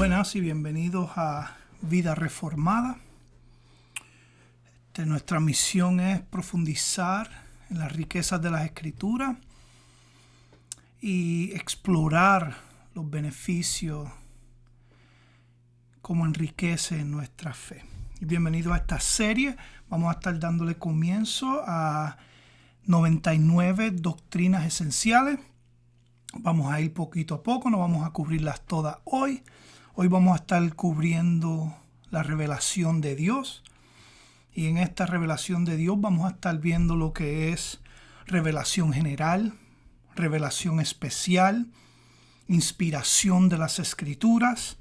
Buenas y bienvenidos a Vida Reformada. Nuestra misión es profundizar en las riquezas de las Escrituras y explorar los beneficios, cómo enriquece nuestra fe. Y bienvenido a esta serie. Vamos a estar dándole comienzo a 99 doctrinas esenciales. Vamos a ir poquito a poco, no vamos a cubrirlas todas hoy. Hoy vamos a estar cubriendo la revelación de Dios. Y en esta revelación de Dios vamos a estar viendo lo que es revelación general, revelación especial, inspiración de las Escrituras,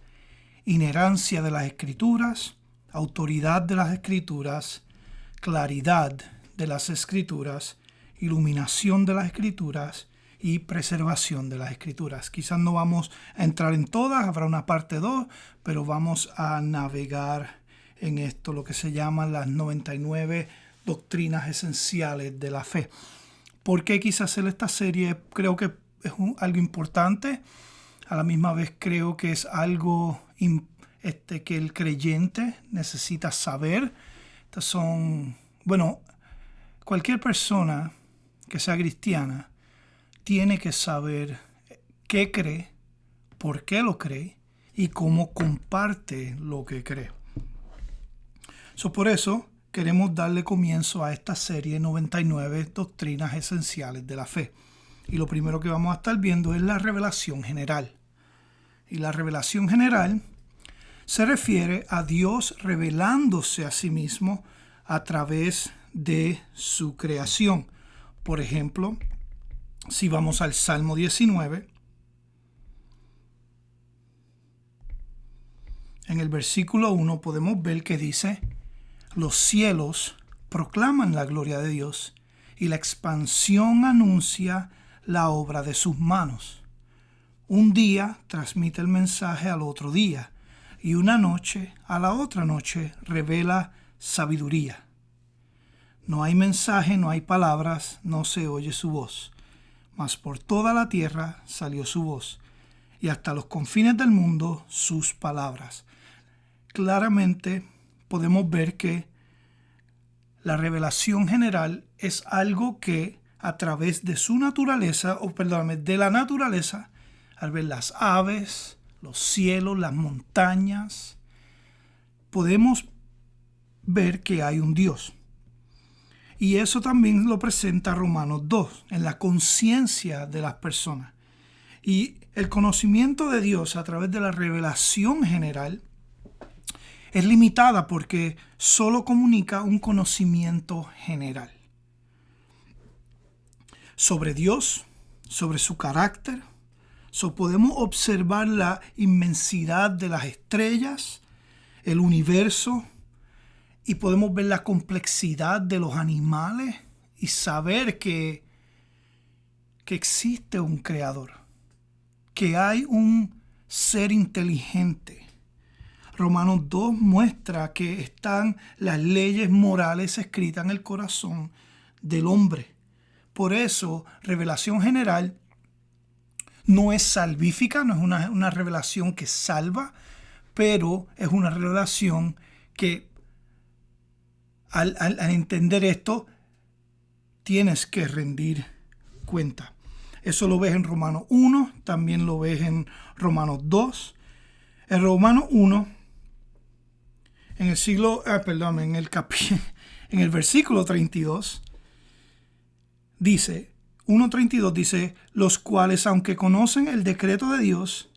inerrancia de las Escrituras, autoridad de las Escrituras, claridad de las Escrituras, iluminación de las Escrituras y preservación de las Escrituras. Quizás no vamos a entrar en todas, habrá una parte 2, pero vamos a navegar en esto, lo que se llaman las 99 doctrinas esenciales de la fe. ¿Por qué quise hacer esta serie? Creo que es algo importante. A la misma vez creo que es algo que el creyente necesita saber. Estas son, cualquier persona que sea cristiana tiene que saber qué cree, por qué lo cree y cómo comparte lo que cree. Por eso queremos darle comienzo a esta serie 99 doctrinas esenciales de la fe. Y lo primero que vamos a estar viendo es la revelación general. Y la revelación general se refiere a Dios revelándose a sí mismo a través de su creación. Por ejemplo, si vamos al Salmo 19, en el versículo 1 podemos ver que dice: los cielos proclaman la gloria de Dios y la expansión anuncia la obra de sus manos. Un día transmite el mensaje al otro día y una noche a la otra noche revela sabiduría. No hay mensaje, no hay palabras, no se oye su voz. Mas por toda la tierra salió su voz, y hasta los confines del mundo sus palabras. Claramente podemos ver que la revelación general es algo que a través de su naturaleza, de la naturaleza, al ver las aves, los cielos, las montañas, podemos ver que hay un Dios. Y eso también lo presenta Romanos 2, en la conciencia de las personas. Y el conocimiento de Dios a través de la revelación general es limitada porque solo comunica un conocimiento general sobre Dios, sobre su carácter. Podemos observar la inmensidad de las estrellas, el universo, y podemos ver la complejidad de los animales y saber que existe un creador, que hay un ser inteligente. Romanos 2 muestra que están las leyes morales escritas en el corazón del hombre. Por eso, revelación general no es salvífica, no es una revelación que salva, pero es una revelación que al entender esto, tienes que rendir cuenta. Eso lo ves en Romanos 1, también lo ves en Romanos 2. En Romanos 1, en el versículo 32, dice, 1:32 dice: los cuales, aunque conocen el decreto de Dios,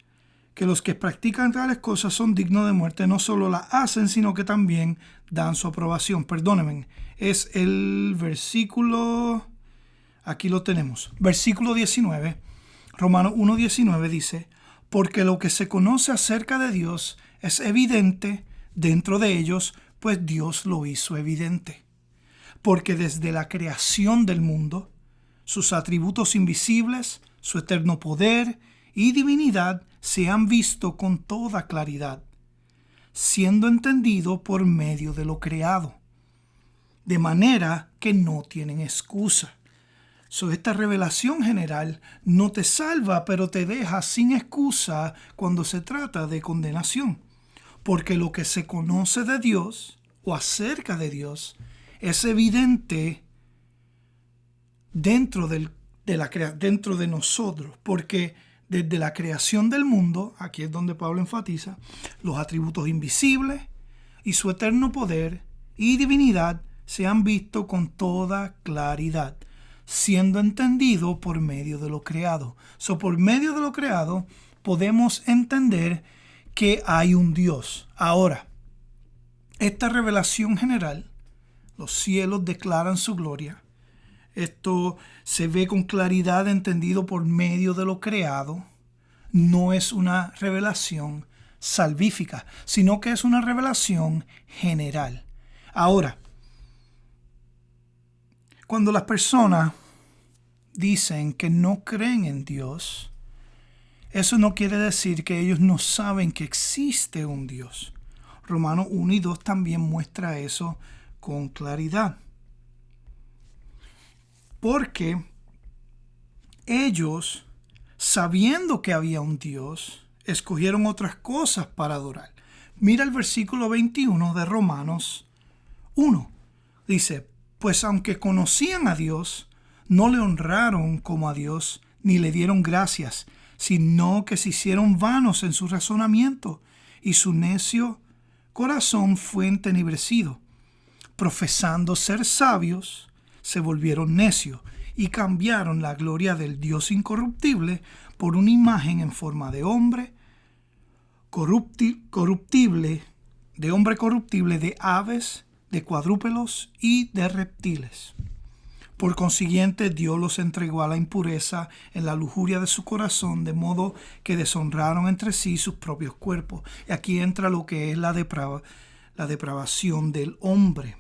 que los que practican tales cosas son dignos de muerte, no solo las hacen, sino que también dan su aprobación. Perdónenme, es el versículo, aquí lo tenemos, versículo 19, Romanos 1:19 dice: porque lo que se conoce acerca de Dios es evidente dentro de ellos, pues Dios lo hizo evidente. Porque desde la creación del mundo, sus atributos invisibles, su eterno poder y divinidad se han visto con toda claridad, siendo entendido por medio de lo creado, de manera que no tienen excusa. Esta revelación general no te salva, pero te deja sin excusa cuando se trata de condenación. Porque lo que se conoce de Dios o acerca de Dios es evidente dentro de nosotros. Porque desde la creación del mundo, aquí es donde Pablo enfatiza, los atributos invisibles y su eterno poder y divinidad se han visto con toda claridad, siendo entendido por medio de lo creado. Por medio de lo creado podemos entender que hay un Dios. Ahora, esta revelación general, los cielos declaran su gloria. Esto se ve con claridad entendido por medio de lo creado. No es una revelación salvífica, sino que es una revelación general. Ahora, cuando las personas dicen que no creen en Dios, eso no quiere decir que ellos no saben que existe un Dios. Romanos 1 y 2 también muestra eso con claridad. Porque ellos, sabiendo que había un Dios, escogieron otras cosas para adorar. Mira el versículo 21 de Romanos 1. Dice, pues aunque conocían a Dios, no le honraron como a Dios, ni le dieron gracias, sino que se hicieron vanos en su razonamiento, y su necio corazón fue entenebrecido. Profesando ser sabios, se volvieron necios y cambiaron la gloria del Dios incorruptible por una imagen en forma de hombre corruptible, de aves, de cuadrúpedos y de reptiles. Por consiguiente, Dios los entregó a la impureza en la lujuria de su corazón, de modo que deshonraron entre sí sus propios cuerpos. Y aquí entra lo que es la depravación del hombre.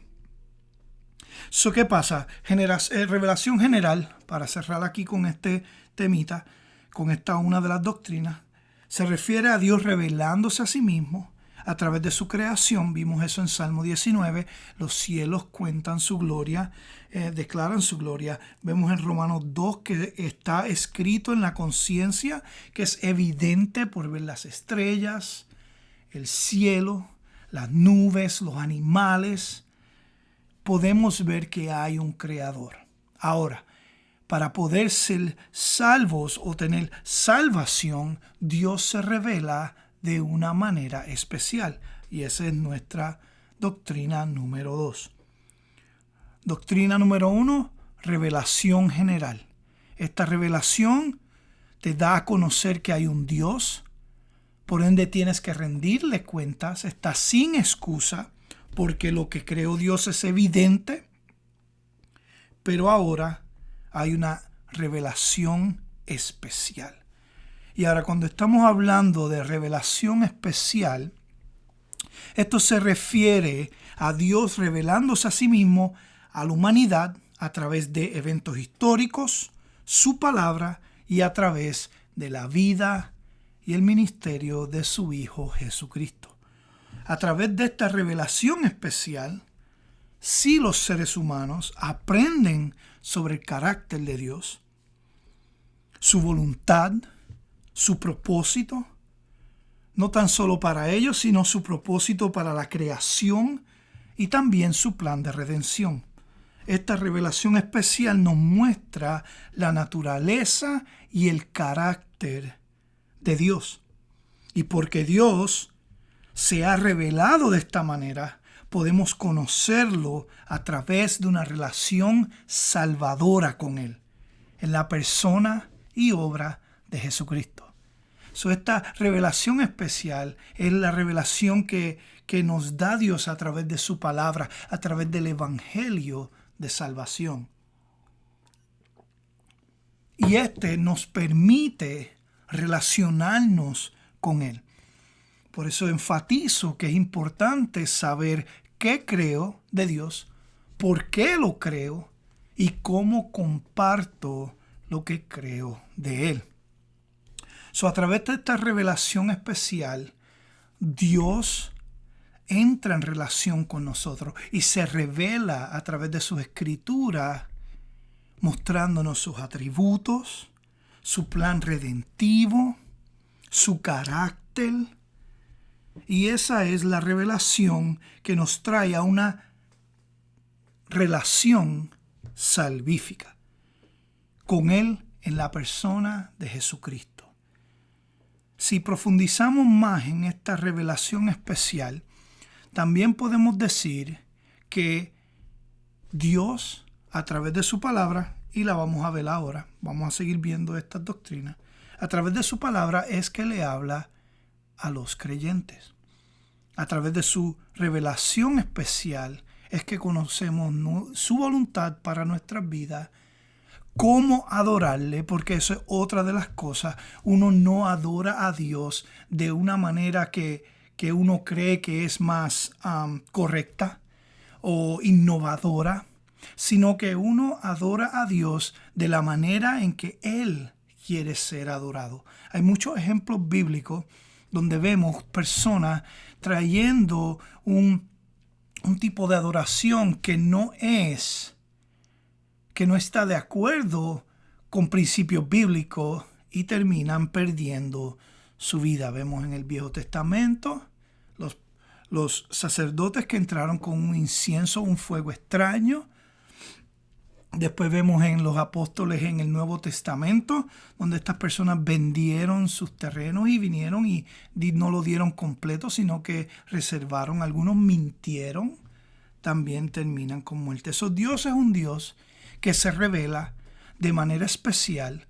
¿Qué pasa? Revelación general, para cerrar aquí con este temita, con esta una de las doctrinas, se refiere a Dios revelándose a sí mismo a través de su creación. Vimos eso en Salmo 19. Los cielos cuentan su gloria, declaran su gloria. Vemos en Romanos 2 que está escrito en la conciencia, que es evidente por ver las estrellas, el cielo, las nubes, los animales. Podemos ver que hay un creador. Ahora, para poder ser salvos o tener salvación, Dios se revela de una manera especial. Y esa es nuestra doctrina número 2. Doctrina número 1, revelación general. Esta revelación te da a conocer que hay un Dios, por ende tienes que rendirle cuentas, está sin excusa, porque lo que creó Dios es evidente, pero ahora hay una revelación especial. Y ahora cuando estamos hablando de revelación especial, esto se refiere a Dios revelándose a sí mismo a la humanidad a través de eventos históricos, su palabra y a través de la vida y el ministerio de su Hijo Jesucristo. A través de esta revelación especial, sí los seres humanos aprenden sobre el carácter de Dios, su voluntad, su propósito, no tan solo para ellos, sino su propósito para la creación y también su plan de redención. Esta revelación especial nos muestra la naturaleza y el carácter de Dios. Y porque Dios se ha revelado de esta manera, podemos conocerlo a través de una relación salvadora con Él, en la persona y obra de Jesucristo. Esta revelación especial es la revelación que nos da Dios a través de su palabra, a través del evangelio de salvación. Y nos permite relacionarnos con Él. Por eso enfatizo que es importante saber qué creo de Dios, por qué lo creo y cómo comparto lo que creo de Él. A través de esta revelación especial, Dios entra en relación con nosotros y se revela a través de sus escrituras, mostrándonos sus atributos, su plan redentivo, su carácter. Y esa es la revelación que nos trae a una relación salvífica con Él en la persona de Jesucristo. Si profundizamos más en esta revelación especial, también podemos decir que Dios, a través de su palabra, y la vamos a ver ahora, vamos a seguir viendo estas doctrinas, a través de su palabra es que le habla a los creyentes. A través de su revelación especial es que conocemos su voluntad para nuestras vidas, cómo adorarle, porque eso es otra de las cosas. Uno no adora a Dios de una manera que uno cree que es más correcta o innovadora, sino que uno adora a Dios de la manera en que Él quiere ser adorado. Hay muchos ejemplos bíblicos donde vemos personas trayendo un tipo de adoración que no está de acuerdo con principios bíblicos y terminan perdiendo su vida. Vemos en el Viejo Testamento los sacerdotes que entraron con un incienso, un fuego extraño. Después vemos en los apóstoles en el Nuevo Testamento, donde estas personas vendieron sus terrenos y vinieron y no lo dieron completo, sino que reservaron. Algunos mintieron, también terminan con muerte. Eso, Dios es un Dios que se revela de manera especial,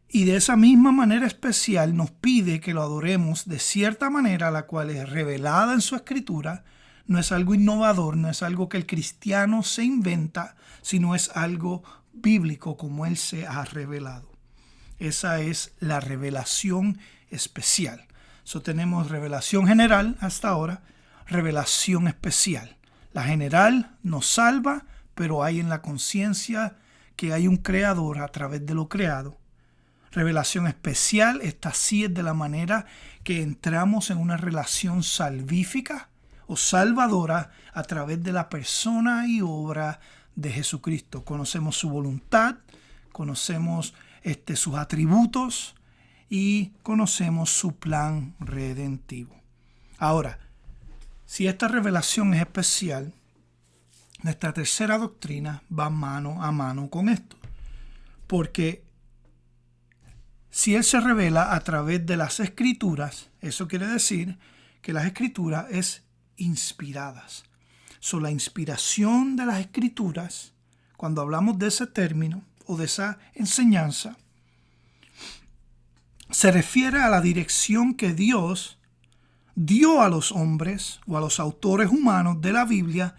y de esa misma manera especial nos pide que lo adoremos de cierta manera, la cual es revelada en su escritura. No es algo innovador, no es algo que el cristiano se inventa, sino es algo bíblico como Él se ha revelado. Esa es la revelación especial. Tenemos revelación general hasta ahora, revelación especial. La general nos salva, pero hay en la conciencia que hay un creador a través de lo creado. Revelación especial, esta sí es de la manera que entramos en una relación salvífica o salvadora a través de la persona y obra de Jesucristo. Conocemos su voluntad, conocemos sus atributos y conocemos su plan redentivo. Ahora, si esta revelación es especial, nuestra tercera doctrina va mano a mano con esto. Porque si Él se revela a través de las Escrituras, eso quiere decir que las Escrituras es inspiradas. La inspiración de las Escrituras, cuando hablamos de ese término o de esa enseñanza, se refiere a la dirección que Dios dio a los hombres o a los autores humanos de la Biblia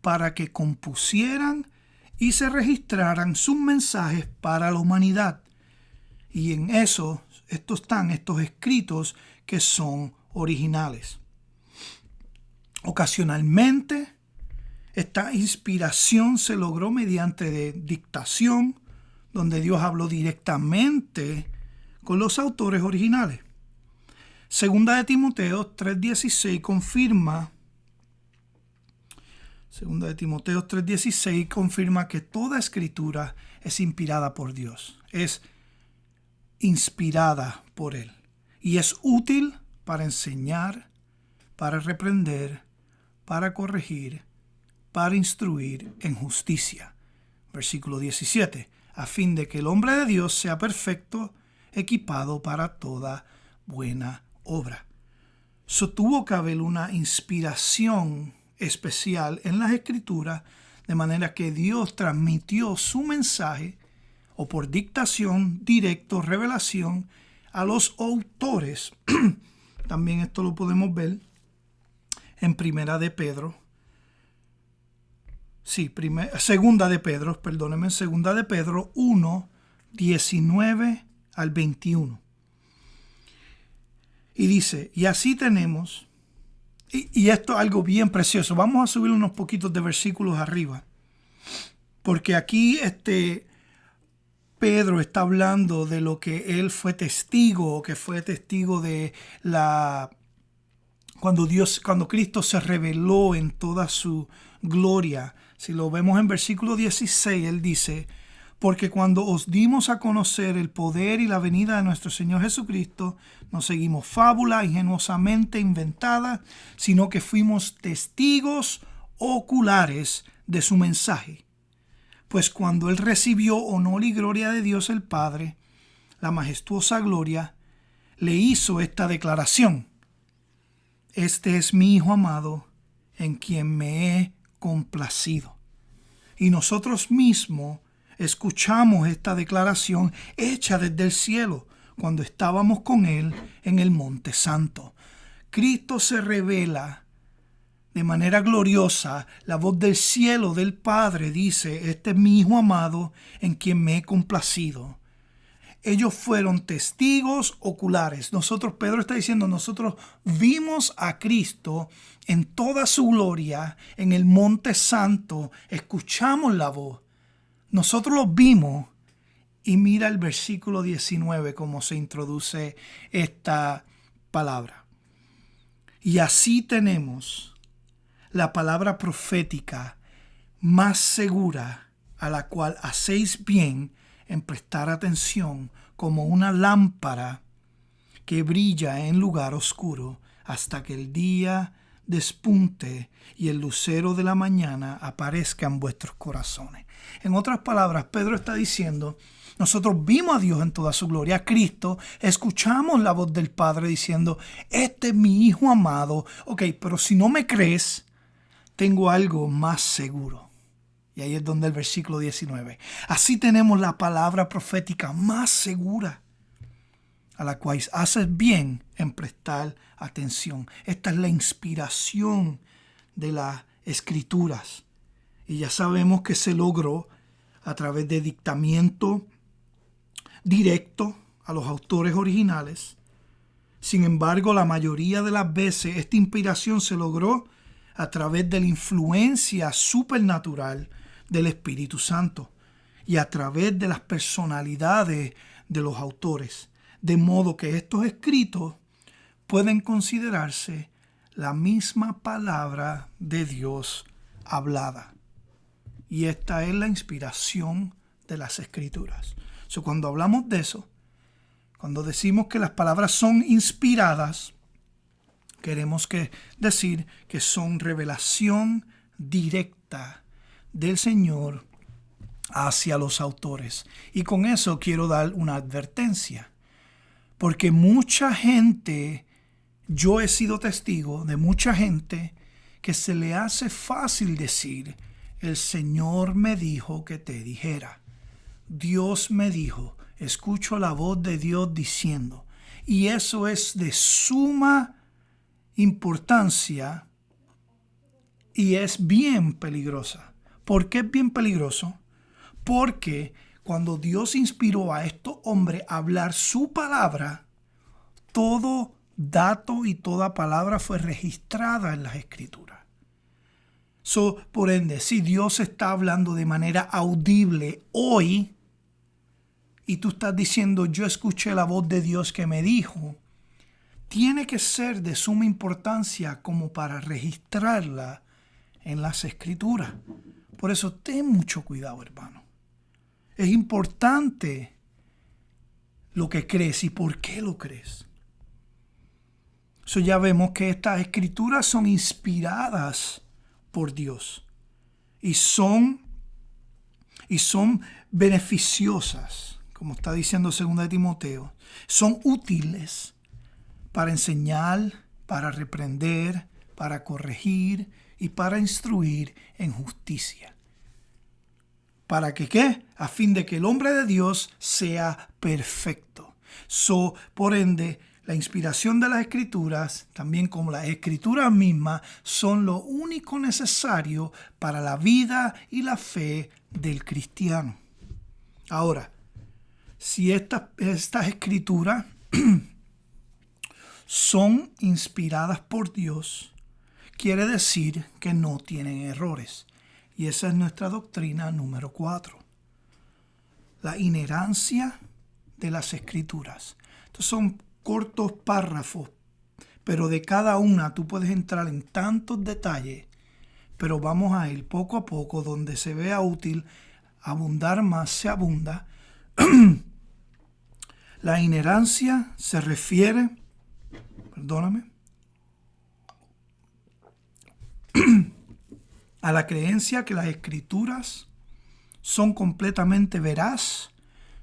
para que compusieran y se registraran sus mensajes para la humanidad. Y en eso están estos escritos que son originales. Ocasionalmente, esta inspiración se logró mediante de dictación, donde Dios habló directamente con los autores originales. Segunda de Timoteo 3:16 confirma que toda escritura es inspirada por Dios. Es inspirada por Él y es útil para enseñar, para reprender, para corregir, para instruir en justicia. Versículo 17, a fin de que el hombre de Dios sea perfecto, equipado para toda buena obra. Tuvo que haber una inspiración especial en las Escrituras, de manera que Dios transmitió su mensaje o por dictación, directo, revelación a los autores. También esto lo podemos ver en Segunda de Pedro 1, 19 al 21. Y dice, y así tenemos, y esto es algo bien precioso. Vamos a subir unos poquitos de versículos arriba, porque aquí Pedro está hablando de lo que él fue testigo, de cuando Cristo se reveló en toda su gloria. Si lo vemos en versículo 16, él dice, Porque cuando os dimos a conocer el poder y la venida de nuestro Señor Jesucristo, no seguimos fábulas ingenuosamente inventadas, sino que fuimos testigos oculares de su mensaje. Pues cuando Él recibió honor y gloria de Dios el Padre, la majestuosa gloria, le hizo esta declaración: Este es mi Hijo amado, en quien me he complacido. Y nosotros mismos escuchamos esta declaración hecha desde el cielo cuando estábamos con Él en el Monte Santo. Cristo se revela de manera gloriosa. La voz del cielo del Padre dice: Este es mi Hijo amado, en quien me he complacido. Ellos fueron testigos oculares. Pedro está diciendo, nosotros vimos a Cristo en toda su gloria en el Monte Santo. Escuchamos la voz. Nosotros lo vimos. Y mira el versículo 19 cómo se introduce esta palabra. Y así tenemos la palabra profética más segura, a la cual hacéis bien en prestar atención, como una lámpara que brilla en lugar oscuro hasta que el día despunte y el lucero de la mañana aparezca en vuestros corazones. En otras palabras, Pedro está diciendo, nosotros vimos a Dios en toda su gloria, a Cristo, escuchamos la voz del Padre diciendo, este es mi Hijo amado. Ok, pero si no me crees, tengo algo más seguro. Y ahí es donde el versículo 19. Así tenemos la palabra profética más segura, a la cual haces bien en prestar atención. Esta es la inspiración de las Escrituras. Y ya sabemos que se logró a través de dictamiento directo a los autores originales. Sin embargo, la mayoría de las veces esta inspiración se logró a través de la influencia supernatural del Espíritu Santo y a través de las personalidades de los autores, de modo que estos escritos pueden considerarse la misma palabra de Dios hablada. Y esta es la inspiración de las Escrituras. Cuando hablamos de eso, cuando decimos que las palabras son inspiradas, queremos decir que son revelación directa del Señor hacia los autores. Y con eso quiero dar una advertencia, porque mucha gente, yo he sido testigo de mucha gente que se le hace fácil decir, el Señor me dijo que te dijera, Dios me dijo, escucho la voz de Dios diciendo, y eso es de suma importancia y es bien peligrosa. ¿Por qué es bien peligroso? Porque cuando Dios inspiró a estos hombres a hablar su palabra, todo dato y toda palabra fue registrada en las Escrituras. Por ende, si Dios está hablando de manera audible hoy y tú estás diciendo, yo escuché la voz de Dios que me dijo, tiene que ser de suma importancia como para registrarla en las Escrituras. Por eso ten mucho cuidado, hermano. Es importante lo que crees y por qué lo crees. Ya vemos que estas Escrituras son inspiradas por Dios y son beneficiosas, como está diciendo 2 Timoteo. Son útiles para enseñar, para reprender, para corregir y para instruir en justicia. ¿Para que qué? A fin de que el hombre de Dios sea perfecto. Por ende, la inspiración de las Escrituras, también como las Escrituras mismas, son lo único necesario para la vida y la fe del cristiano. Ahora, si estas Escrituras son inspiradas por Dios, quiere decir que no tienen errores. Y esa es nuestra doctrina número 4. La inerrancia de las Escrituras. Estos son cortos párrafos, pero de cada una tú puedes entrar en tantos detalles, pero vamos a ir poco a poco donde se vea útil abundar más se abunda. La inerrancia se refiere, a la creencia que las escrituras son completamente veraz,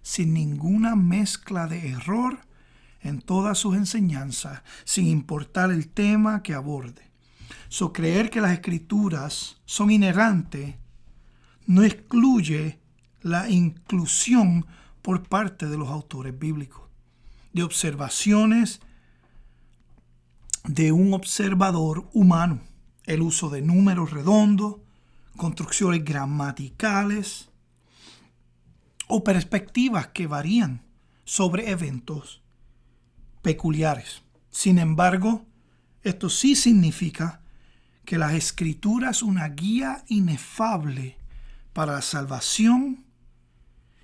sin ninguna mezcla de error en todas sus enseñanzas, sin importar el tema que aborde. Creer que las escrituras son inerrantes no excluye la inclusión por parte de los autores bíblicos de observaciones de un observador humano, el uso de números redondos, construcciones gramaticales o perspectivas que varían sobre eventos peculiares. Sin embargo, esto sí significa que las escrituras son una guía inefable para la salvación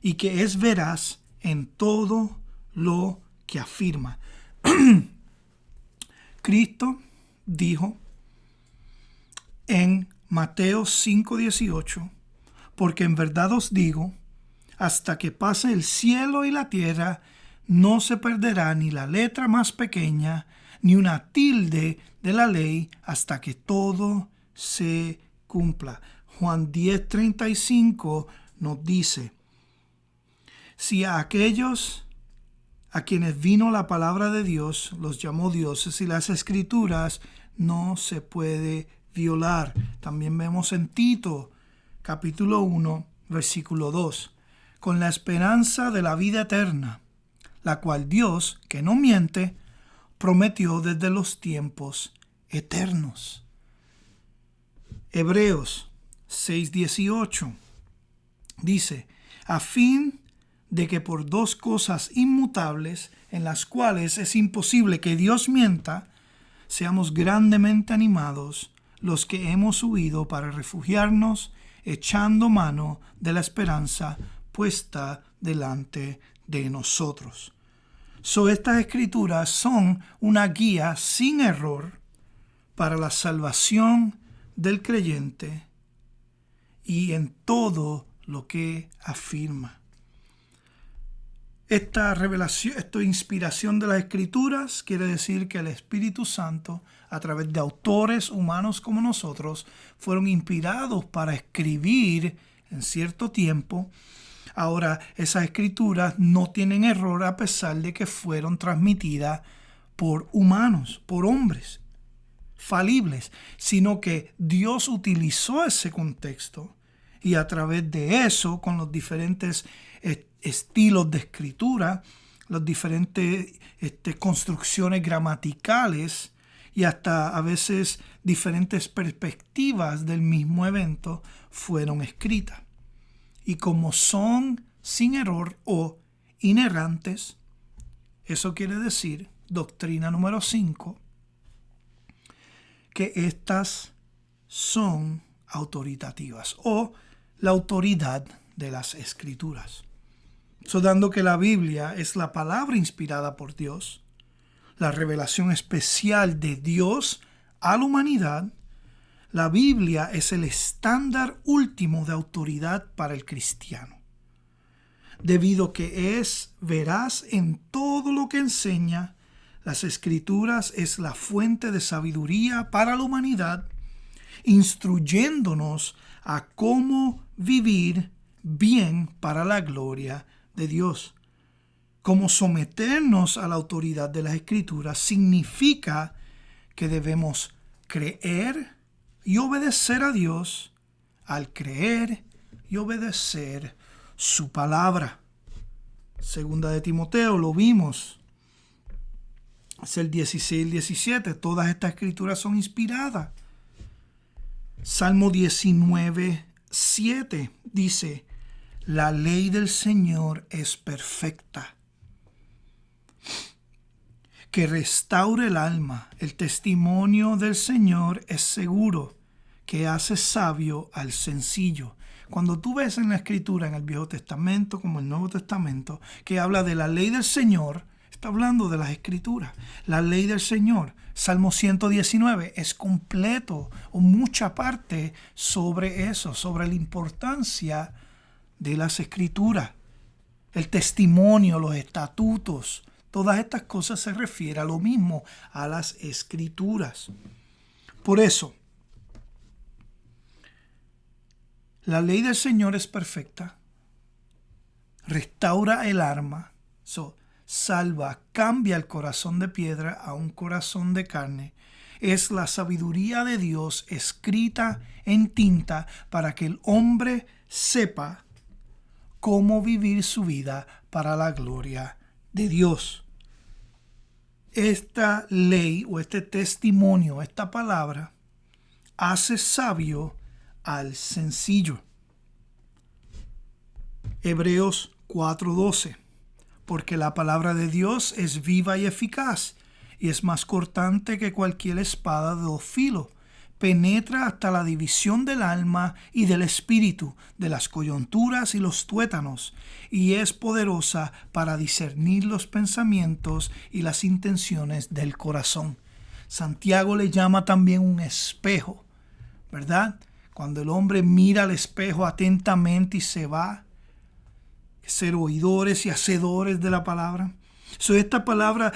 y que es veraz en todo lo que afirma. Cristo dijo en Mateo 5:18, porque en verdad os digo, hasta que pase el cielo y la tierra, no se perderá ni la letra más pequeña, ni una tilde de la ley, hasta que todo se cumpla. Juan 10:35 nos dice, si a aquellos a quienes vino la palabra de Dios los llamó dioses, y las escrituras no se puede violar. También vemos en Tito capítulo 1 versículo 2, con la esperanza de la vida eterna, la cual Dios, que no miente, prometió desde los tiempos eternos. Hebreos 6:18 dice, a fin de que por dos cosas inmutables, en las cuales es imposible que Dios mienta, seamos grandemente animados los que hemos huido para refugiarnos, echando mano de la esperanza puesta delante de nosotros. Estas escrituras son una guía sin error para la salvación del creyente y en todo lo que afirma. Esta revelación, esta inspiración de las escrituras quiere decir que el Espíritu Santo, a través de autores humanos como nosotros, fueron inspirados para escribir en cierto tiempo. Ahora, esas escrituras no tienen error a pesar de que fueron transmitidas por humanos, por hombres falibles, sino que Dios utilizó ese contexto y a través de eso, con los diferentes estilos de escritura, las diferentes construcciones gramaticales y hasta a veces diferentes perspectivas del mismo evento fueron escritas. Y como son sin error o inerrantes, eso quiere decir, doctrina número 5, que estas son autoritativas o la autoridad de las escrituras. Dando que la Biblia es la palabra inspirada por Dios, la revelación especial de Dios a la humanidad, la Biblia es el estándar último de autoridad para el cristiano, debido que es veraz en todo lo que enseña. Las Escrituras es la fuente de sabiduría para la humanidad, instruyéndonos a cómo vivir bien para la gloria de Dios. Cómo someternos a la autoridad de las Escrituras significa que debemos creer y obedecer a Dios al creer y obedecer su palabra. Segunda de Timoteo, lo vimos. Es el 16-17. Todas estas escrituras son inspiradas. Salmo 19:7 dice, la ley del Señor es perfecta, que restaure el alma. El testimonio del Señor es seguro, que hace sabio al sencillo. Cuando tú ves en la Escritura, en el Viejo Testamento como el Nuevo Testamento, que habla de la ley del Señor, está hablando de las Escrituras. La ley del Señor, Salmo 119, es completo o mucha parte sobre eso, sobre la importancia de las Escrituras. El testimonio, los estatutos, todas estas cosas se refieren a lo mismo, a las Escrituras. Por eso, la ley del Señor es perfecta, restaura el alma, salva, cambia el corazón de piedra a un corazón de carne. Es la sabiduría de Dios escrita en tinta para que el hombre sepa cómo vivir su vida para la gloria de Dios. Esta ley o este testimonio, esta palabra, hace sabio al sencillo. Hebreos 4:12. Porque la palabra de Dios es viva y eficaz, y es más cortante que cualquier espada de dos filos. Penetra hasta la división del alma y del espíritu, de las coyunturas y los tuétanos, y es poderosa para discernir los pensamientos y las intenciones del corazón. Santiago le llama también un espejo, ¿verdad? Cuando el hombre mira al espejo atentamente y se va, ser oidores y hacedores de la palabra. Esta palabra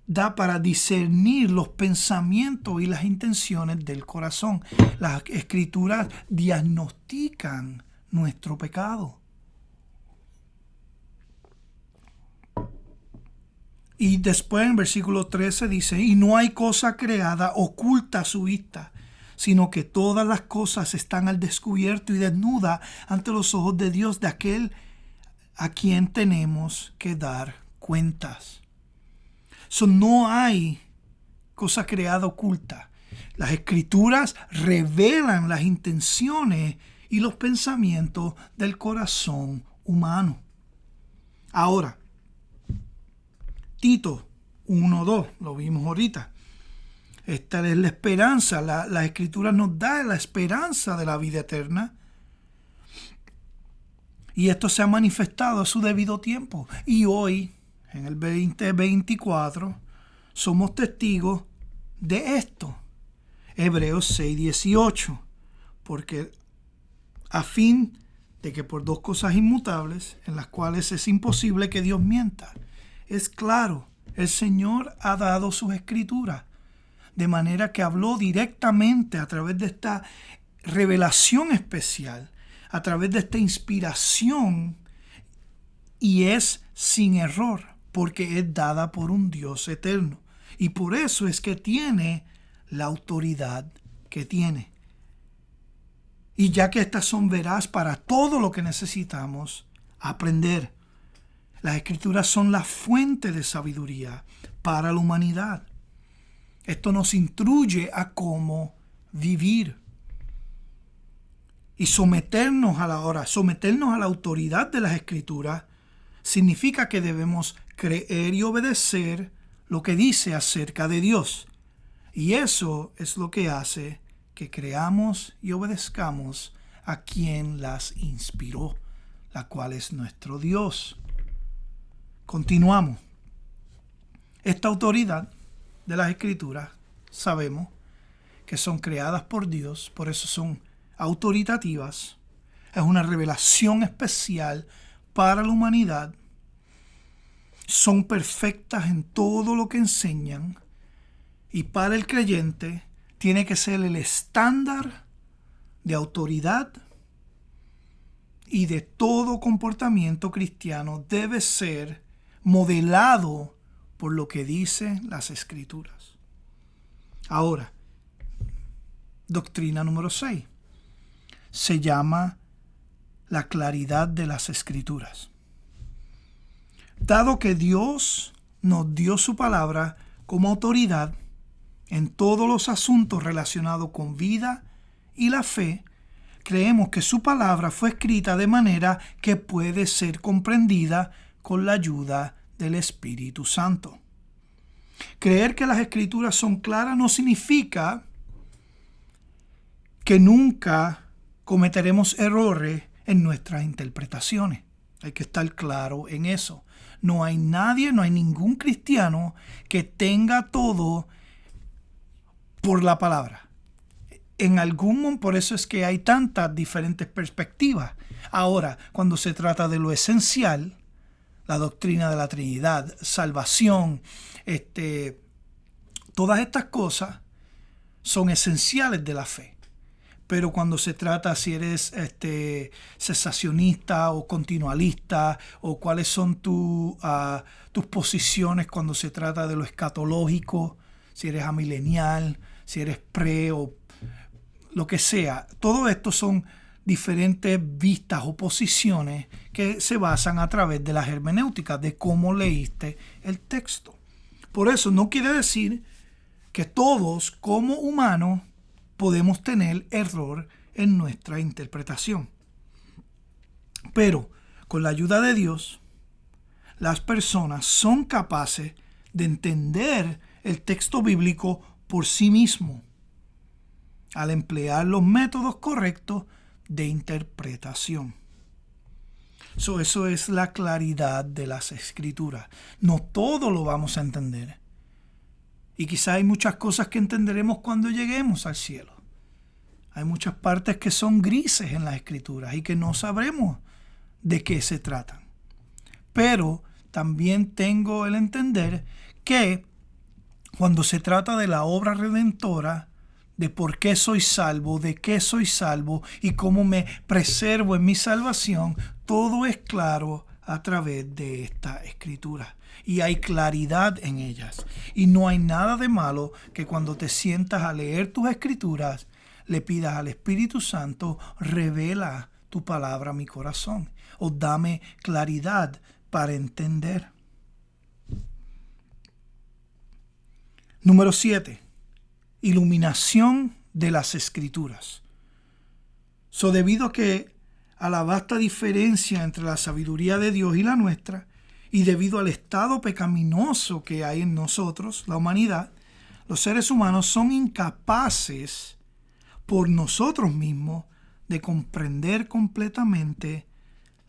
da para discernir los pensamientos y las intenciones del corazón. Las Escrituras diagnostican nuestro pecado. Y después en versículo 13 dice, y no hay cosa creada oculta a su vista, sino que todas las cosas están al descubierto y desnudas ante los ojos de Dios, de aquel a quien tenemos que dar cuentas. No hay cosa creada oculta. Las Escrituras revelan las intenciones y los pensamientos del corazón humano. Ahora, Tito 1:2, lo vimos ahorita. Esta es la esperanza. Las Escrituras nos dan la esperanza de la vida eterna. Y esto se ha manifestado a su debido tiempo. Y hoy, en el 2024, somos testigos de esto. Hebreos 6:18. Porque a fin de que por dos cosas inmutables, en las cuales es imposible que Dios mienta, es claro, el Señor ha dado sus Escrituras, de manera que habló directamente a través de esta revelación especial, a través de esta inspiración, y es sin error, porque es dada por un Dios eterno. Y por eso es que tiene la autoridad que tiene. Y ya que estas son veraz para todo lo que necesitamos aprender, las Escrituras son la fuente de sabiduría para la humanidad. Esto nos instruye a cómo vivir. Y someternos a la autoridad de las Escrituras significa que debemos creer y obedecer lo que dice acerca de Dios. Y eso es lo que hace que creamos y obedezcamos a quien las inspiró, la cual es nuestro Dios. Continuamos. Esta autoridad de las Escrituras sabemos que son creadas por Dios, por eso son autoritativas. Es una revelación especial para la humanidad. Son perfectas en todo lo que enseñan, y para el creyente tiene que ser el estándar de autoridad, y de todo comportamiento cristiano debe ser modelado por lo que dicen las Escrituras. Ahora, doctrina número 6. Se llama la claridad de las Escrituras. Dado que Dios nos dio su palabra como autoridad en todos los asuntos relacionados con vida y la fe, creemos que su palabra fue escrita de manera que puede ser comprendida con la ayuda del Espíritu Santo. Creer que las Escrituras son claras no significa que nunca cometeremos errores en nuestras interpretaciones. Hay que estar claro en eso. No hay ningún cristiano que tenga todo por la palabra. Por eso es que hay tantas diferentes perspectivas. Ahora, cuando se trata de lo esencial, la doctrina de la Trinidad, salvación, todas estas cosas son esenciales de la fe. Pero cuando se trata si eres cesacionista o continualista, o cuáles son tus posiciones cuando se trata de lo escatológico, si eres amilenial, si eres pre o lo que sea, todo esto son diferentes vistas o posiciones que se basan a través de las hermenéuticas, de cómo leíste el texto. Por eso no quiere decir que todos como humanos podemos tener error en nuestra interpretación. Pero con la ayuda de Dios, las personas son capaces de entender el texto bíblico por sí mismo al emplear los métodos correctos de interpretación. Eso es la claridad de las Escrituras. No todo lo vamos a entender. Y quizá hay muchas cosas que entenderemos cuando lleguemos al cielo. Hay muchas partes que son grises en las Escrituras y que no sabremos de qué se tratan. Pero también tengo el entender que cuando se trata de la obra redentora, de por qué soy salvo, de qué soy salvo y cómo me preservo en mi salvación, todo es claro a través de esta escritura. Y hay claridad en ellas. Y no hay nada de malo que cuando te sientas a leer tus escrituras, le pidas al Espíritu Santo, revela tu palabra a mi corazón, o dame claridad para entender. Número 7. Iluminación de las Escrituras. Debido a la vasta diferencia entre la sabiduría de Dios y la nuestra, y debido al estado pecaminoso que hay en nosotros, la humanidad, los seres humanos son incapaces por nosotros mismos de comprender completamente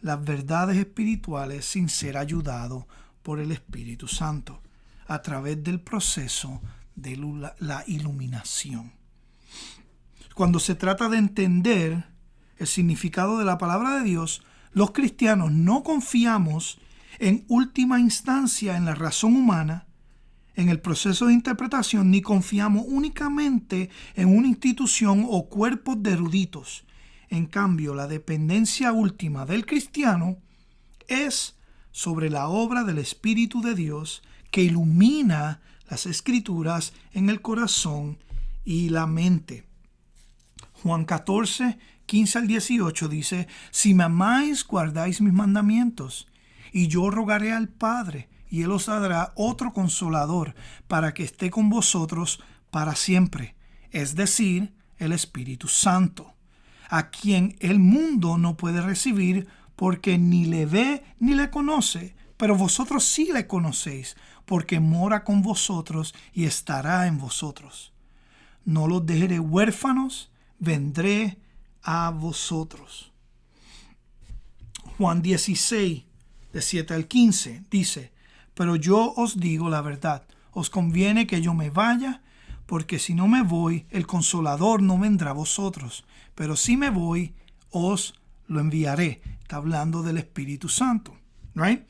las verdades espirituales sin ser ayudados por el Espíritu Santo a través del proceso de la iluminación. Cuando se trata de entender el significado de la palabra de Dios, los cristianos no confiamos en última instancia en la razón humana, en el proceso de interpretación, ni confiamos únicamente en una institución o cuerpos de eruditos. En cambio, la dependencia última del cristiano es sobre la obra del Espíritu de Dios que ilumina las Escrituras en el corazón y la mente. Juan 14, 15 al 18 dice: si me amáis, guardáis mis mandamientos, y yo rogaré al Padre, y Él os dará otro consolador, para que esté con vosotros para siempre, es decir, el Espíritu Santo, a quien el mundo no puede recibir, porque ni le ve ni le conoce, pero vosotros sí le conocéis, porque mora con vosotros y estará en vosotros. No los dejaré huérfanos, vendré a vosotros. Juan 16, de 7 al 15, dice: pero yo os digo la verdad, os conviene que yo me vaya, porque si no me voy, el Consolador no vendrá a vosotros, pero si me voy, os lo enviaré. Está hablando del Espíritu Santo, right?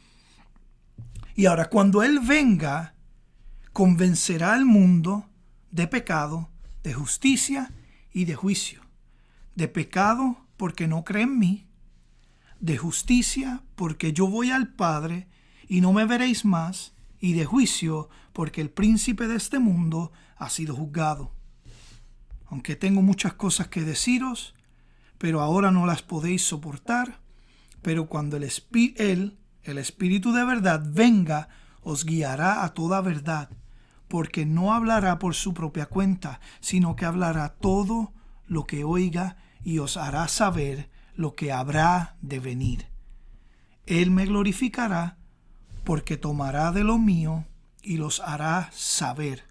Y ahora, cuando Él venga, convencerá al mundo de pecado, de justicia y de juicio. De pecado, porque no cree en mí. De justicia, porque yo voy al Padre y no me veréis más. Y de juicio, porque el príncipe de este mundo ha sido juzgado. Aunque tengo muchas cosas que deciros, pero ahora no las podéis soportar. Pero cuando el Espíritu de verdad venga, os guiará a toda verdad, porque no hablará por su propia cuenta, sino que hablará todo lo que oiga y os hará saber lo que habrá de venir. Él me glorificará, porque tomará de lo mío y los hará saber.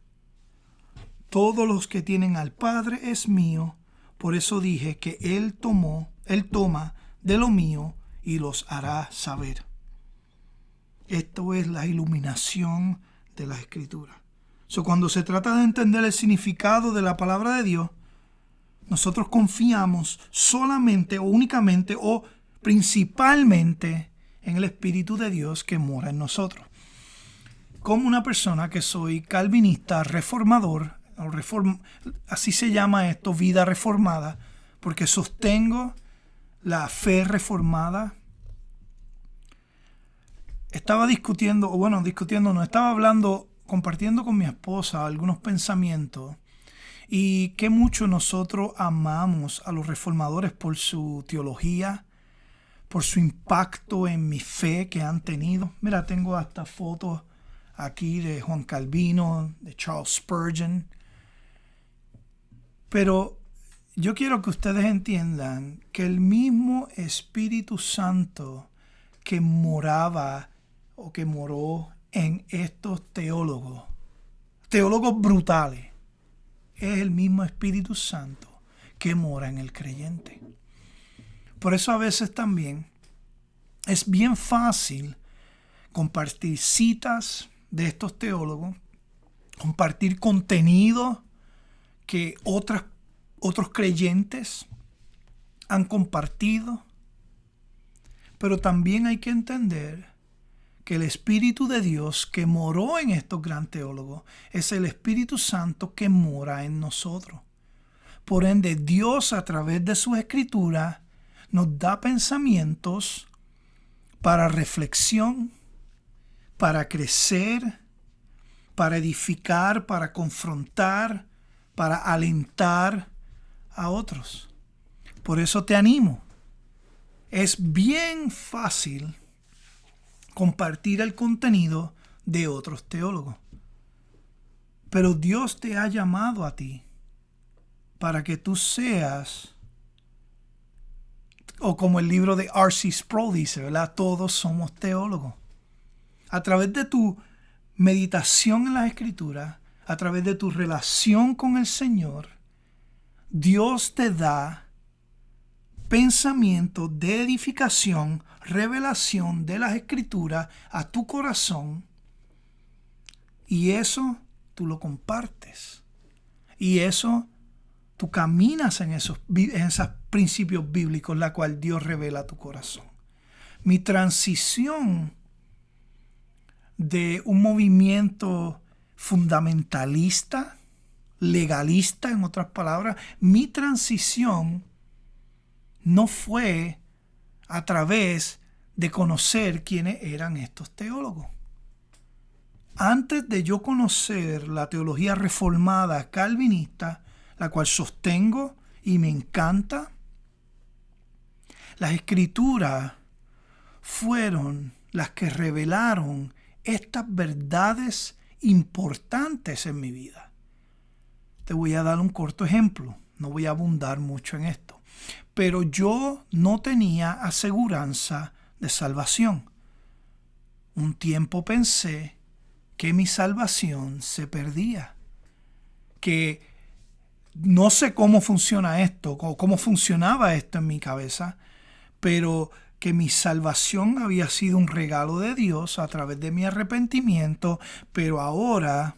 Todos los que tienen al Padre es mío, por eso dije que Él toma de lo mío y los hará saber. Esto es la iluminación de la Escritura. Cuando se trata de entender el significado de la palabra de Dios, nosotros confiamos solamente o únicamente o principalmente en el Espíritu de Dios que mora en nosotros. Como una persona que soy calvinista, reformador, así se llama esto, vida reformada, porque sostengo la fe reformada. Estaba compartiendo con mi esposa algunos pensamientos y que mucho nosotros amamos a los reformadores por su teología, por su impacto en mi fe que han tenido. Mira, tengo hasta fotos aquí de Juan Calvino, de Charles Spurgeon. Pero yo quiero que ustedes entiendan que el mismo Espíritu Santo que moraba o que moró en estos teólogos brutales, es el mismo Espíritu Santo que mora en el creyente. Por eso a veces también es bien fácil compartir citas de estos teólogos, compartir contenido que otros creyentes han compartido, pero también hay que entender que el Espíritu de Dios que moró en estos gran teólogos es el Espíritu Santo que mora en nosotros. Por ende, Dios a través de sus escrituras nos da pensamientos para reflexión, para crecer, para edificar, para confrontar, para alentar a otros. Por eso te animo. Es bien fácil compartir el contenido de otros teólogos. Pero Dios te ha llamado a ti para que tú seas, o como el libro de R.C. Sproul dice, ¿verdad? Todos somos teólogos. A través de tu meditación en las Escrituras, a través de tu relación con el Señor, Dios te da pensamiento de edificación, revelación de las Escrituras a tu corazón, y eso tú lo compartes. Y eso tú caminas en esos principios bíblicos, la cual Dios revela a tu corazón. Mi transición de un movimiento fundamentalista, legalista, en otras palabras, mi transición no fue a través de conocer quiénes eran estos teólogos. Antes de yo conocer la teología reformada calvinista, la cual sostengo y me encanta, las Escrituras fueron las que revelaron estas verdades importantes en mi vida. Te voy a dar un corto ejemplo, no voy a abundar mucho en esto, pero yo no tenía aseguranza de salvación. Un tiempo pensé que mi salvación se perdía, que no sé cómo funciona esto, o cómo funcionaba esto en mi cabeza, pero que mi salvación había sido un regalo de Dios a través de mi arrepentimiento, pero ahora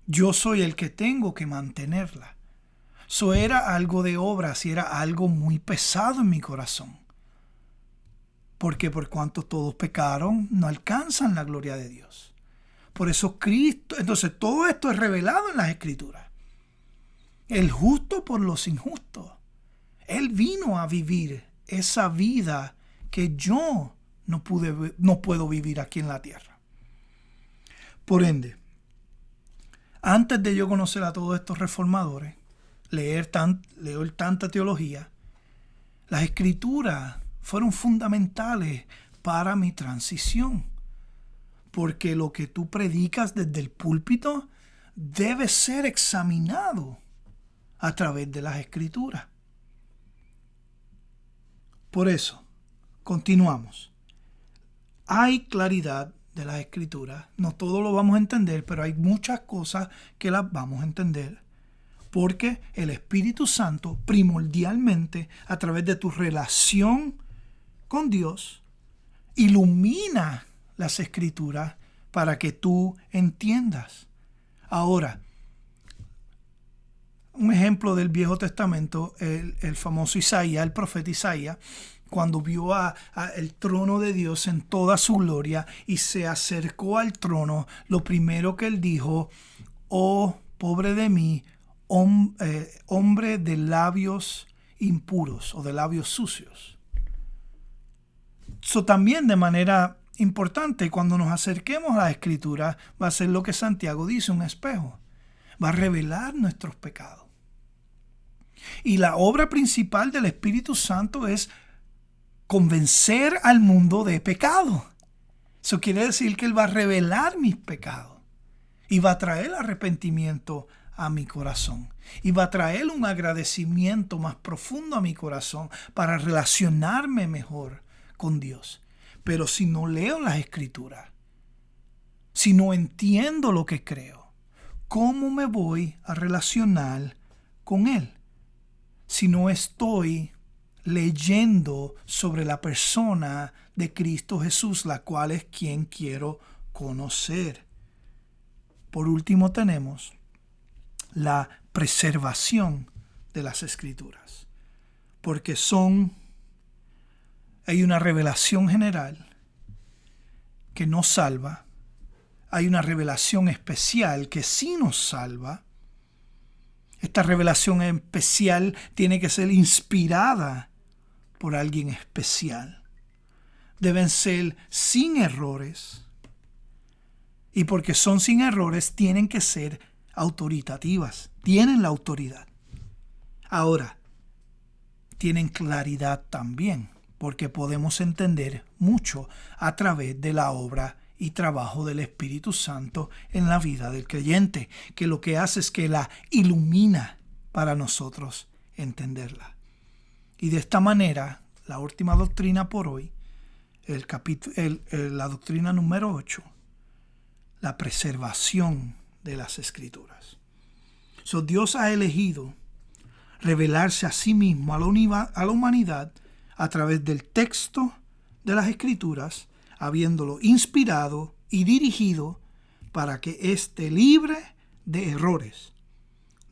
yo soy el que tengo que mantenerla. Eso era algo de obras y era algo muy pesado en mi corazón. Porque por cuanto todos pecaron, no alcanzan la gloria de Dios. Por eso Cristo, entonces todo esto es revelado en las Escrituras. El justo por los injustos. Él vino a vivir esa vida que yo no puedo vivir aquí en la tierra. Por ende, antes de yo conocer a todos estos reformadores, leer tanta teología, las Escrituras fueron fundamentales para mi transición. Porque lo que tú predicas desde el púlpito debe ser examinado a través de las Escrituras. Por eso, continuamos. Hay claridad de las Escrituras. No todo lo vamos a entender, pero hay muchas cosas que las vamos a entender. Porque el Espíritu Santo, primordialmente, a través de tu relación con Dios, ilumina las Escrituras para que tú entiendas. Ahora, un ejemplo del Viejo Testamento, el famoso Isaías, el profeta Isaías, cuando vio el trono de Dios en toda su gloria y se acercó al trono, lo primero que él dijo: oh, pobre de mí, hombre de labios impuros o de labios sucios. También de manera importante, cuando nos acerquemos a la Escritura, va a ser lo que Santiago dice, un espejo. Va a revelar nuestros pecados. Y la obra principal del Espíritu Santo es convencer al mundo de pecado. Eso quiere decir que Él va a revelar mis pecados y va a traer arrepentimiento a mi corazón. Y va a traer un agradecimiento más profundo a mi corazón para relacionarme mejor con Dios. Pero si no leo las Escrituras, si no entiendo lo que creo, ¿cómo me voy a relacionar con Él? Si no estoy leyendo sobre la persona de Cristo Jesús, la cual es quien quiero conocer. Por último, tenemos la preservación de las Escrituras, porque hay una revelación general que nos salva, hay una revelación especial que sí nos salva. Esta revelación especial tiene que ser inspirada por alguien especial. Deben ser sin errores. Y porque son sin errores, tienen que ser autoritativas. Tienen la autoridad. Ahora, tienen claridad también, porque podemos entender mucho a través de la obra y trabajo del Espíritu Santo en la vida del creyente, que lo que hace es que la ilumina para nosotros entenderla. Y de esta manera, la última doctrina por hoy, la doctrina número 8, la preservación de las Escrituras. Dios ha elegido revelarse a sí mismo, a la humanidad, a través del texto de las Escrituras, habiéndolo inspirado y dirigido para que esté libre de errores.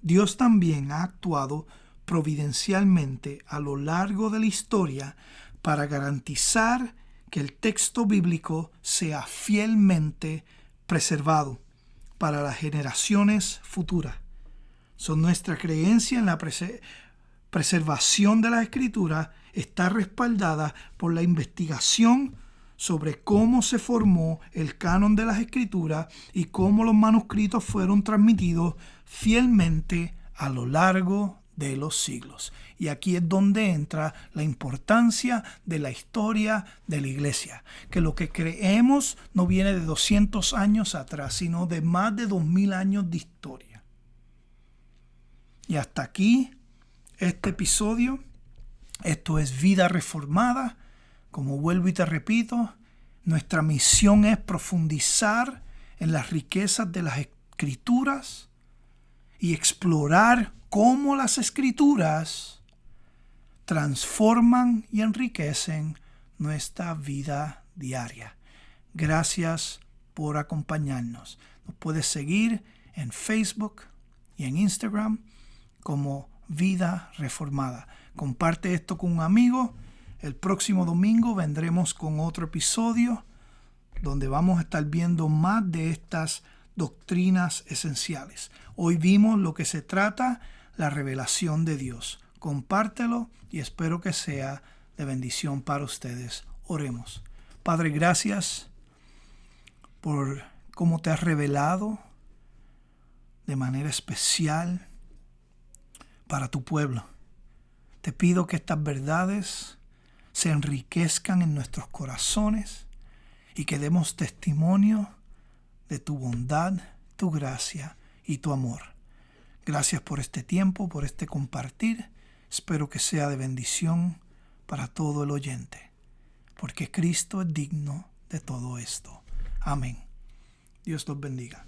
Dios también ha actuado providencialmente a lo largo de la historia para garantizar que el texto bíblico sea fielmente preservado para las generaciones futuras. Nuestra creencia en la preservación de la Escritura está respaldada por la investigación sobre cómo se formó el canon de las Escrituras y cómo los manuscritos fueron transmitidos fielmente a lo largo de los siglos. Y aquí es donde entra la importancia de la historia de la iglesia, que lo que creemos no viene de 200 años atrás, sino de más de 2000 años de historia. Y hasta aquí este episodio. Esto es Vida Reformada. Como vuelvo y te repito, nuestra misión es profundizar en las riquezas de las Escrituras y explorar cómo las Escrituras transforman y enriquecen nuestra vida diaria. Gracias por acompañarnos. Nos puedes seguir en Facebook y en Instagram como Vida Reformada. Comparte esto con un amigo. El próximo domingo vendremos con otro episodio donde vamos a estar viendo más de estas doctrinas esenciales. Hoy vimos lo que se trata, la revelación de Dios. Compártelo y espero que sea de bendición para ustedes. Oremos. Padre, gracias por cómo te has revelado de manera especial para tu pueblo. Te pido que estas verdades se enriquezcan en nuestros corazones y que demos testimonio de tu bondad, tu gracia y tu amor. Gracias por este tiempo, por este compartir. Espero que sea de bendición para todo el oyente, porque Cristo es digno de todo esto. Amén. Dios los bendiga.